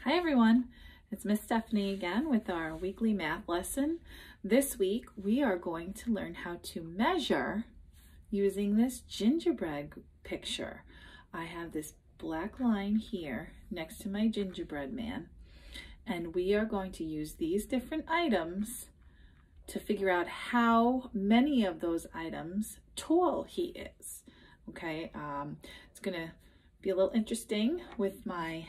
Hi everyone, it's Miss Stephanie again with our weekly math lesson. This week we are going to learn how to measure using this gingerbread picture. I have this black line here next to my gingerbread man, and we are going to use these different items to figure out how many of those items tall he is. Okay, it's gonna be a little interesting with my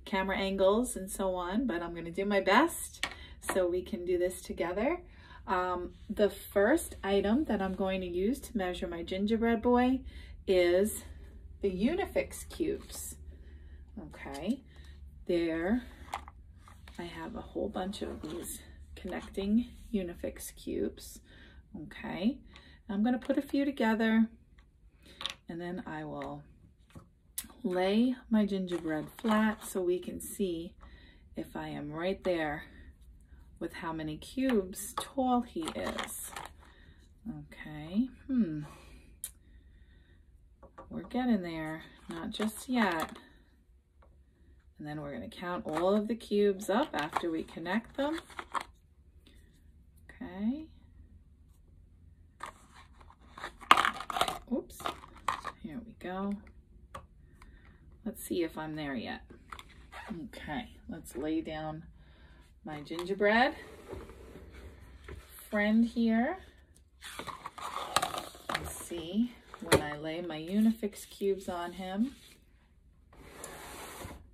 camera angles and so on, but I'm going to do my best so we can do this together. The first item that I'm going to use to measure my gingerbread boy is the unifix cubes. Okay, there I have a whole bunch of these connecting unifix cubes. Okay, I'm going to put a few together and then I will lay my gingerbread flat so we can see if I am right there with how many cubes tall he is. Okay, we're getting there, not just yet. And then we're going to count all of the cubes up after we connect them. Okay. Oops, here we go. Let's see if I'm there yet. Okay, let's lay down my gingerbread friend here. Let's see when I lay my unifix cubes on him.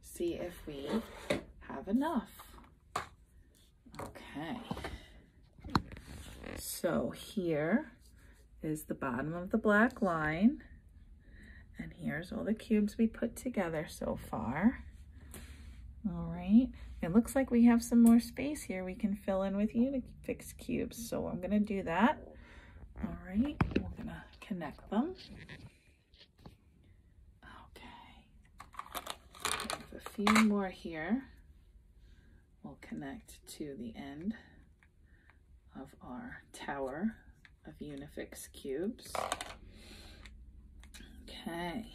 See if we have enough. Okay. So here is the bottom of the black line. And here's all the cubes we put together so far. All right, it looks like we have some more space here we can fill in with unifix cubes. So I'm gonna do that. All right, we're gonna connect them. Okay, have a few more here. We'll connect to the end of our tower of unifix cubes. Okay,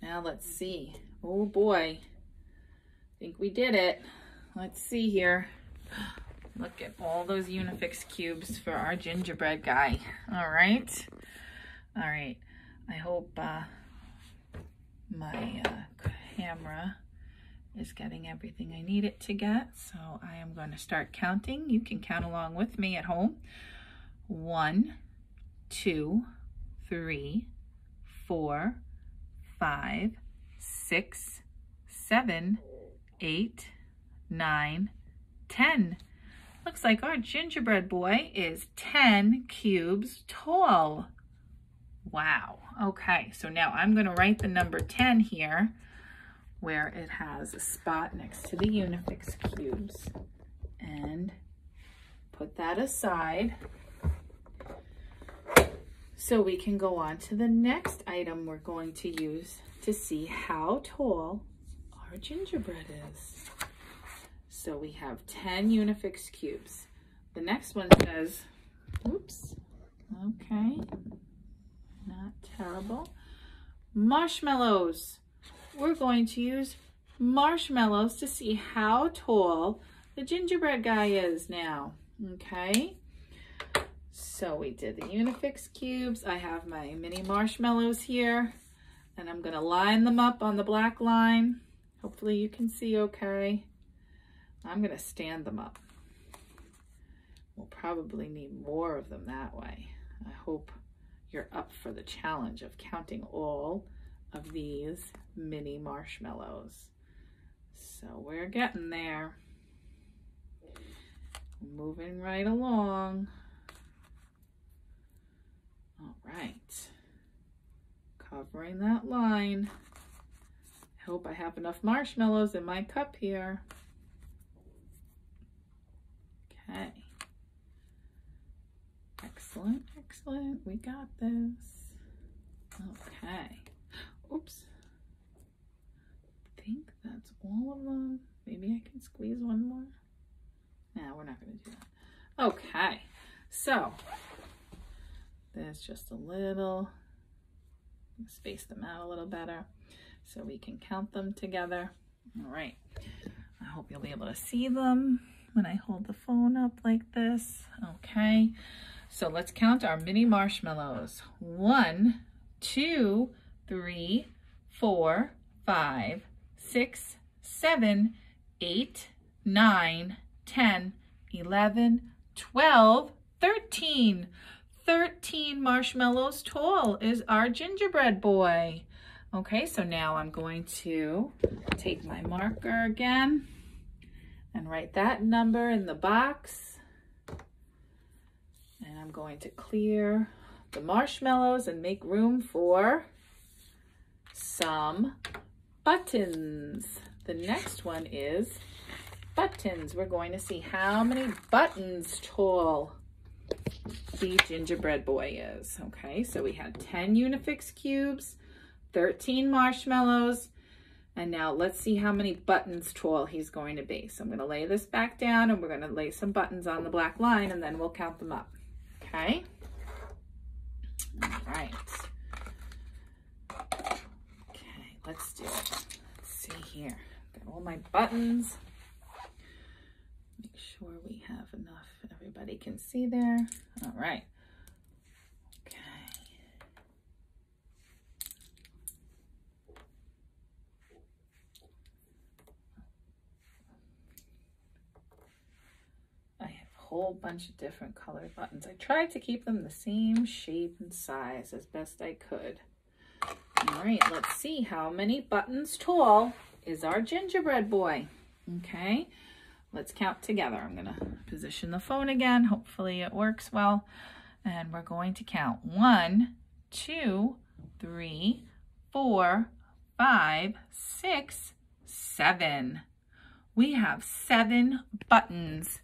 now let's see. Oh boy, I think we did it. Let's see here. Look at all those unifix cubes for our gingerbread guy. All right. I hope my camera is getting everything I need it to get. So I am going to start counting. You can count along with me at home. 1, 2, 3, 4, 5, 6, 7, 8, 9, 10. Looks like our gingerbread boy is 10 cubes tall. Wow. Okay, so now I'm going to write the number 10 here where it has a spot next to the unifix cubes and put that aside. So we can go on to the next item we're going to use to see how tall our gingerbread is. So we have 10 unifix cubes. The next one says, oops, okay, not terrible. Marshmallows. We're going to use marshmallows to see how tall the gingerbread guy is now, okay? So we did the unifix cubes. I have my mini marshmallows here, and I'm going to line them up on the black line. Hopefully you can see okay. I'm going to stand them up. We'll probably need more of them that way. I hope you're up for the challenge of counting all of these mini marshmallows. So we're getting there. Moving right along. All right, covering that line. I hope I have enough marshmallows in my cup here. Okay. Excellent, excellent. We got this. Okay. Oops. I think that's all of them. Maybe I can squeeze one more. No, we're not going to do that. Okay. So there's just a little, space them out a little better so we can count them together. All right, I hope you'll be able to see them when I hold the phone up like this. Okay, so let's count our mini marshmallows. 1, 2, 3, 4, 5, 6, 7, 8, 9, 10, 11, 12, 13. 13 marshmallows tall is our gingerbread boy. Okay, so now I'm going to take my marker again and write that number in the box. And I'm going to clear the marshmallows and make room for some buttons. The next one is buttons. We're going to see how many buttons tall the gingerbread boy is. Okay, so we had 10 unifix cubes, 13 marshmallows, and now let's see how many buttons tall he's going to be. So I'm going to lay this back down and we're going to lay some buttons on the black line and then we'll count them up. Okay? All right. Okay, let's do it. Let's see here. Got all my buttons. Make sure we have enough. Everybody can see there. All right. Okay. I have a whole bunch of different colored buttons. I tried to keep them the same shape and size as best I could. All right, let's see how many buttons tall is our gingerbread boy. Okay. Let's count together. I'm going to position the phone again. Hopefully it works well. And we're going to count 1, 2, 3, 4, 5, 6, 7. We have 7 buttons.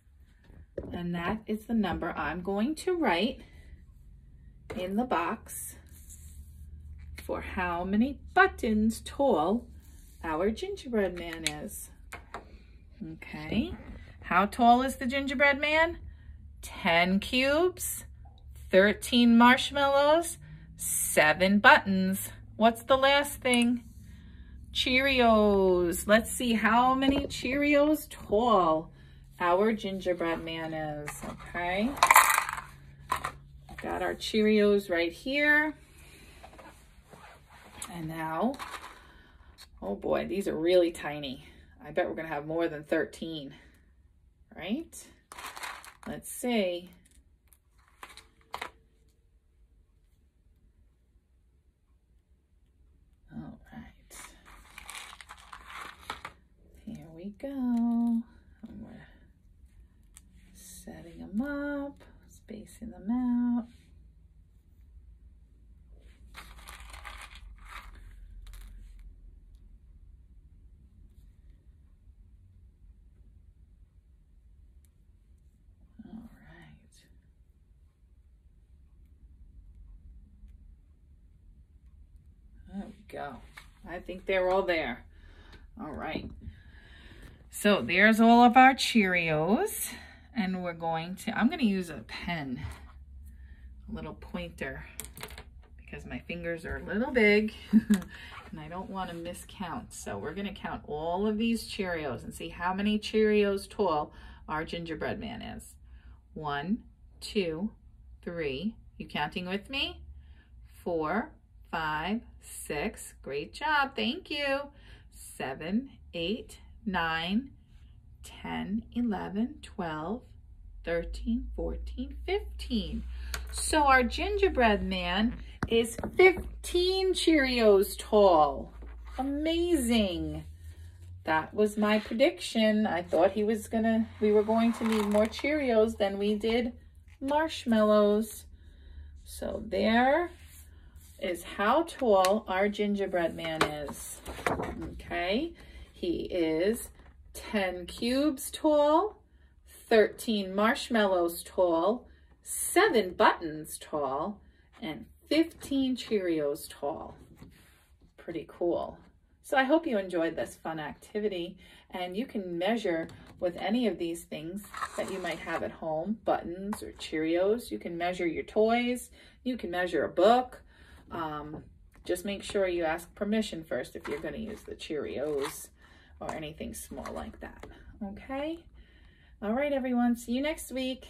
And that is the number I'm going to write in the box for how many buttons tall our gingerbread man is. Okay, how tall is the gingerbread man? 10 cubes, 13 marshmallows, 7 buttons. What's the last thing? Cheerios. Let's see how many Cheerios tall our gingerbread man is. Okay, got our Cheerios right here. And now, oh boy, these are really tiny. I bet we're going to have more than 13, right? Let's see. All right. Here we go. And we're setting them up, spacing them out. There we go. I think they're all there. All right. So there's all of our Cheerios. And I'm going to use a pen, a little pointer, because my fingers are a little big and I don't want to miscount. So we're going to count all of these Cheerios and see how many Cheerios tall our gingerbread man is. 1, 2, 3. You counting with me? 4, 5, 6, great job, thank you. 7, 8, 9, 10, 11, 12, 13, 14, 15. So our gingerbread man is 15 Cheerios tall. Amazing. That was my prediction. I thought we were going to need more Cheerios than we did marshmallows. So there is how tall our gingerbread man is. Okay, he is 10 cubes tall, 13 marshmallows tall, 7 buttons tall, and 15 Cheerios tall. Pretty cool. So I hope you enjoyed this fun activity, and you can measure with any of these things that you might have at home, buttons or Cheerios. You can measure your toys, you can measure a book. Just make sure you ask permission first if you're going to use the Cheerios. or anything small like that. Okay? All right, everyone. See you next week.